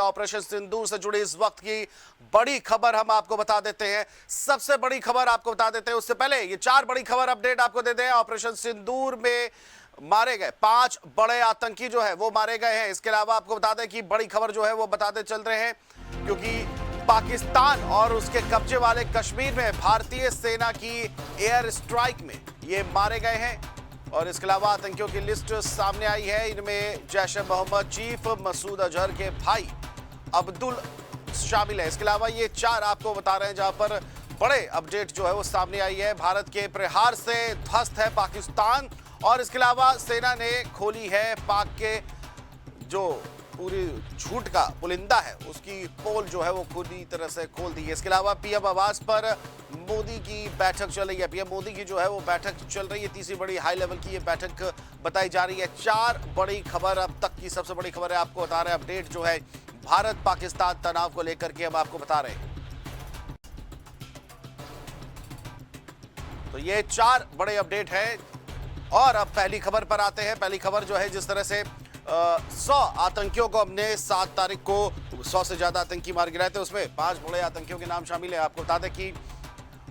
Operation सिंदूर से जुड़ी इस वक्त की बड़ी खबर हम आपको बता देते हैं। सबसे बड़ी खबर आपको बता देते हैं, उससे पहले ये 4 बड़ी खबर अपडेट आपको देते हैं। ऑपरेशन सिंदूर में मारे गए 5 बड़े आतंकी जो है वो मारे गए हैं। इसके अलावा आपको बता दें कि बड़ी खबर जो है वो बताते चल रहे हैं, क्योंकि पाकिस्तान और उसके कब्जे वाले कश्मीर में भारतीय सेना की एयर स्ट्राइक में ये मारे गए हैं। और इसके अलावा आतंकियों की लिस्ट सामने आई है। इनमें जैश ए मोहम्मद चीफ मसूद अजहर के भाई अब्दुल शामिल है। इसके अलावा ये 4 आपको बता रहे हैं जहां पर बड़े अपडेट जो है वो सामने आई है। भारत के प्रहार से ध्वस्त है पाकिस्तान, और इसके अलावा सेना ने खोली है पाक के जो पूरी झूठ का पुलिंदा है उसकी पोल जो है वो पूरी तरह से खोल दी है। इसके अलावा पीएम आवास पर मोदी की बैठक चल रही है। पीएम मोदी की जो है वो बैठक चल रही है। तीसरी बड़ी हाई लेवल की ये बैठक बताई जा रही है। 4 बड़ी खबर अब तक की सबसे बड़ी खबर है, आपको बता रहे हैं अपडेट जो है भारत पाकिस्तान तनाव को लेकर के हम आपको बता रहे हैं। तो ये 4 बड़े अपडेट है। और अब पहली खबर पर आते हैं। पहली खबर जो है, जिस तरह से 100 आतंकियों को हमने 7 तारीख को 100 से ज्यादा आतंकी मार गिराए थे, उसमें 5 बड़े आतंकियों के नाम शामिल है। आपको बता दें कि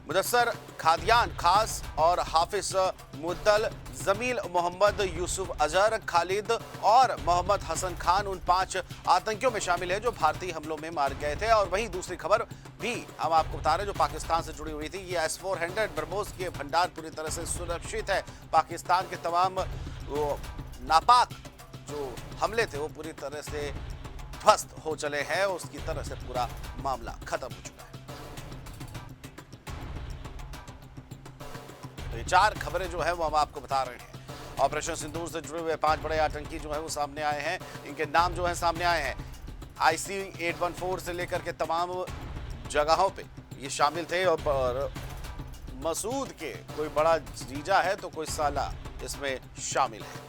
मुदस्सर खादियान खास और हाफिज मुद्दल, जमील मोहम्मद, यूसुफ अजहर, खालिद और मोहम्मद हसन खान उन 5 आतंकियों में शामिल है जो भारतीय हमलों में मार गए थे। और वहीं दूसरी खबर भी हम आपको बता रहे हैं जो पाकिस्तान से जुड़ी हुई थी। ये S-400 ब्रह्मोस के भंडार पूरी तरह से सुरक्षित है। पाकिस्तान के तमाम वो नापाक जो हमले थे वो पूरी तरह से ध्वस्त हो चले हैं। उसकी तरह से पूरा मामला खत्म हो चुका है। तो ये 4 खबरें जो है वो हम आपको बता रहे हैं। ऑपरेशन सिंदूर से जुड़े हुए 5 बड़े आतंकी जो है वो सामने आए हैं। इनके नाम जो है सामने आए हैं। IC-814 से लेकर के तमाम जगहों पे ये शामिल थे। और मसूद के कोई बड़ा जीजा है तो कोई साला इसमें शामिल है।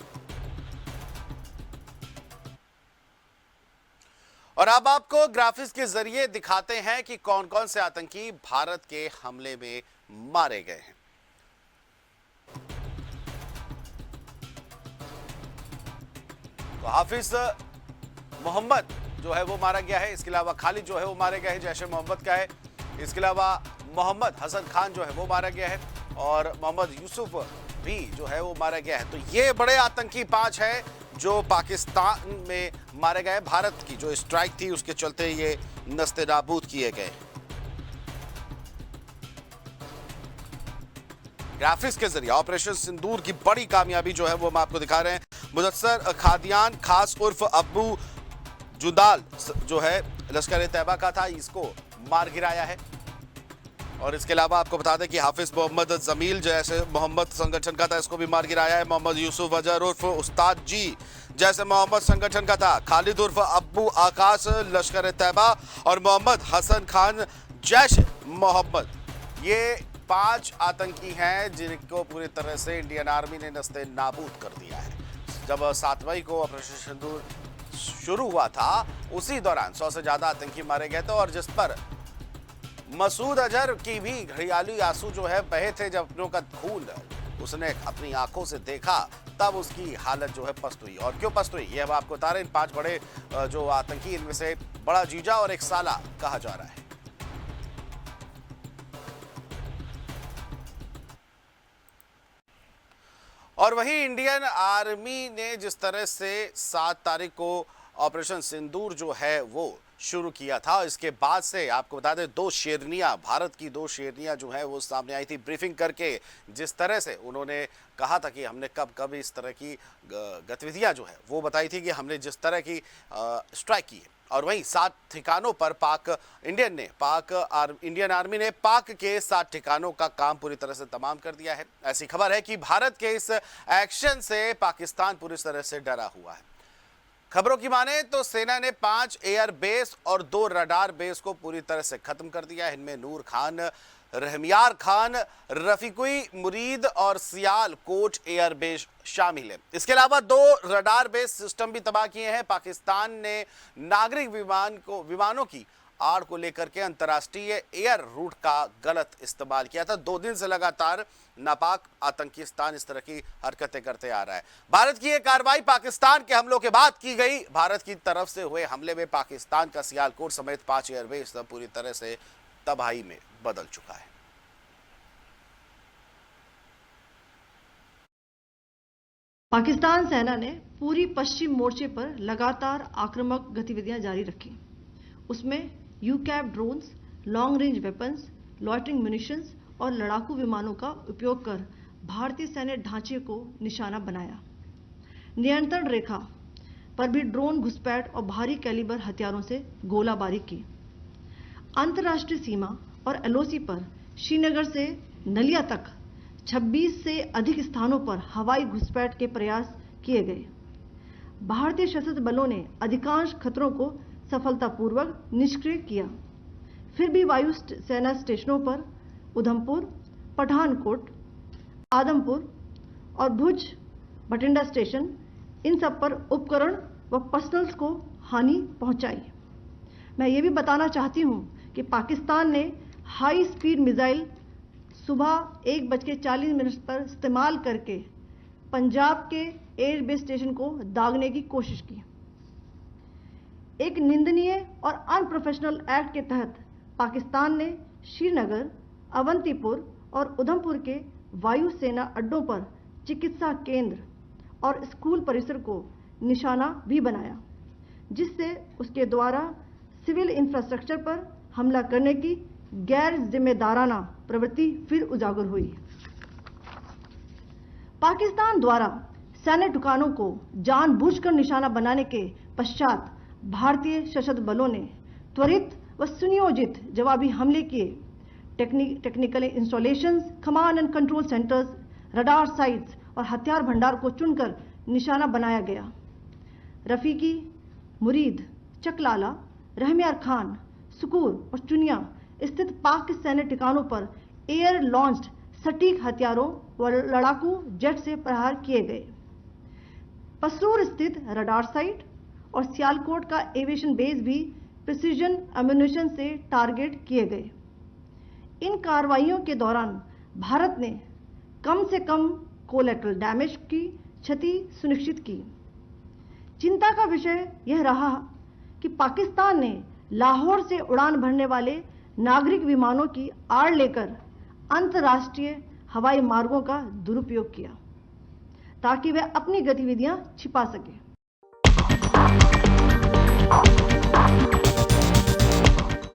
और अब आपको ग्राफिक्स के जरिए दिखाते हैं कि कौन कौन से आतंकी भारत के हमले में मारे गए हैं। तो हाफिज मोहम्मद जो है वो मारा गया है। इसके अलावा खालिद जो है वो मारे गए हैं, जैश ए मोहम्मद का है। इसके अलावा मोहम्मद हसन खान जो है वो मारा गया है, और मोहम्मद यूसुफ भी जो है वो मारा गया है। तो ये बड़े आतंकी 5 है जो पाकिस्तान में मारे गए। भारत की जो स्ट्राइक थी उसके चलते ये नस्ते नाबूद किए गए। ग्राफिक्स के जरिए ऑपरेशन सिंदूर की बड़ी कामयाबी जो है वो हम आपको दिखा रहे हैं। मुदस्सर खादियान खास उर्फ अब्बू जुदाल जो है लश्कर तैयबा का था, इसको मार गिराया है। और इसके अलावा आपको बता दें कि हाफिज मोहम्मद जमील जैसे मोहम्मद संगठन का था, इसको भी मार गिराया है। मोहम्मद यूसुफ अजहर उर्फ उस्ताद जी जैसे मोहम्मद संगठन का था। खालिद उर्फ अब्बू आकाश लश्कर तैयबा, और मोहम्मद हसन खान जैश मोहम्मद। ये 5 आतंकी हैं जिनको पूरी तरह से इंडियन आर्मी ने नस्ते नाबूद कर दिया है। जब 7 मई को ऑपरेशन सिंदूर शुरू हुआ था उसी दौरान 100 से ज्यादा आतंकी मारे गए थे, और जिस पर मसूद अजहर की भी घड़ियाली आंसू जो है बहे थे। जब अपनों का खून उसने अपनी आंखों से देखा तब उसकी हालत जो है पस्त हुई। और क्यों पस्त हुई ये अब आपको बता रहे हैं। 5 बड़े जो आतंकी, इनमें से बड़ा जीजा और एक साला कहा जा रहा है। और वहीं इंडियन आर्मी ने जिस तरह से 7 तारीख को ऑपरेशन सिंदूर जो है वो शुरू किया था, इसके बाद से आपको बता दें 2 शेरनियां, भारत की 2 शेरनियां जो है वो सामने आई थी ब्रीफिंग करके। जिस तरह से उन्होंने कहा था कि हमने कब कब इस तरह की गतिविधियां जो है वो बताई थी कि हमने जिस तरह की स्ट्राइक की है। और वहीं 7 ठिकानों पर इंडियन आर्मी ने पाक के 7 ठिकानों का काम पूरी तरह से तमाम कर दिया है। ऐसी खबर है कि भारत के इस एक्शन से पाकिस्तान पूरी तरह से डरा हुआ है। खबरों की माने तो सेना ने 5 एयर बेस और 2 रडार बेस को पूरी तरह से खत्म कर दिया है। इनमें नूर खान, रहमियार खान, रफीकुई मुरीद और सियाल कोट एयर बेस शामिल है। इसके अलावा 2 रडार बेस सिस्टम भी तबाह किए हैं। पाकिस्तान ने नागरिक विमानों की आड़ को लेकर के अंतर्राष्ट्रीय एयर रूट का गलत इस्तेमाल किया था। 2 दिन से लगातार नापाक आतंकीस्तान इस तरह की हरकतें करते आ रहा है। भारत की यह कार्रवाई पाकिस्तान के हमलों के बाद की गई। भारत की तरफ से हुए हमले में पाकिस्तान का सियालकोट समेत 5 एयरबेस पूरी तरह से तबाही में बदल चुका है। पाकिस्तान सेना ने पूरी पश्चिम मोर्चे पर लगातार आक्रामक गतिविधियां जारी रखी। उसमें यूकैप drones, long range weapons, loitering munitions और लड़ाकू विमानों का उपयोग कर भारतीय सैन्य ढांचे को निशाना बनाया। नियंत्रण रेखा पर भी ड्रोन घुसपैठ और भारी कैलिबर हथियारों से गोलाबारी की। अंतर्राष्ट्रीय सीमा और एलओसी पर श्रीनगर से नलिया तक 26 से अधिक स्थानों पर हवाई घुसपैठ के प्रयास किए गए। भारतीय सशस्त्र बलों ने अधिकांश खतरों को सफलतापूर्वक निष्क्रिय किया। फिर भी वायु सेना स्टेशनों पर उधमपुर, पठानकोट, आदमपुर और भुज बठिंडा स्टेशन, इन सब पर उपकरण व पर्सनल्स को हानि पहुंचाई। मैं ये भी बताना चाहती हूं कि पाकिस्तान ने हाई स्पीड मिसाइल सुबह 1:40 पर इस्तेमाल करके पंजाब के एयरबेस स्टेशन को दागने की कोशिश की। एक निंदनीय और अनप्रोफेशनल एक्ट के तहत पाकिस्तान ने श्रीनगर, अवंतीपुर और उधमपुर के वायु सेना अड्डों पर चिकित्सा केंद्र और स्कूल परिसर को निशाना भी बनाया, जिससे उसके द्वारा सिविल इंफ्रास्ट्रक्चर पर हमला करने की गैर जिम्मेदाराना प्रवृत्ति फिर उजागर हुई। पाकिस्तान द्वारा सैन्य ठिकानों को जानबूझकर निशाना बनाने के पश्चात भारतीय सशस्त्र बलों ने त्वरित व सुनियोजित जवाबी हमले किए। Technical installations, command and control centres, radar sites और हथियार भंडार को चुनकर निशाना बनाया गया। रफीकी, मुरीद, चकलाला, रहमियार खान, सुकूर और चुनिया स्थित पाक सैन्य ठिकानों पर एयर लॉन्च्ड सटीक हथियारों व लड़ाकू जेट से प्रहार किए गए। पसरूर स्थित रडार साइट और सियालकोट का एविएशन बेस भी प्रिसीजन एम्यूनिशन से टारगेट किए गए। इन कार्रवाइयों के दौरान भारत ने कम से कम कोलैटरल डैमेज की क्षति सुनिश्चित की। चिंता का विषय यह रहा कि पाकिस्तान ने लाहौर से उड़ान भरने वाले नागरिक विमानों की आड़ लेकर अंतर्राष्ट्रीय हवाई मार्गों का दुरुपयोग किया, ताकि वह अपनी गतिविधियां छिपा सके।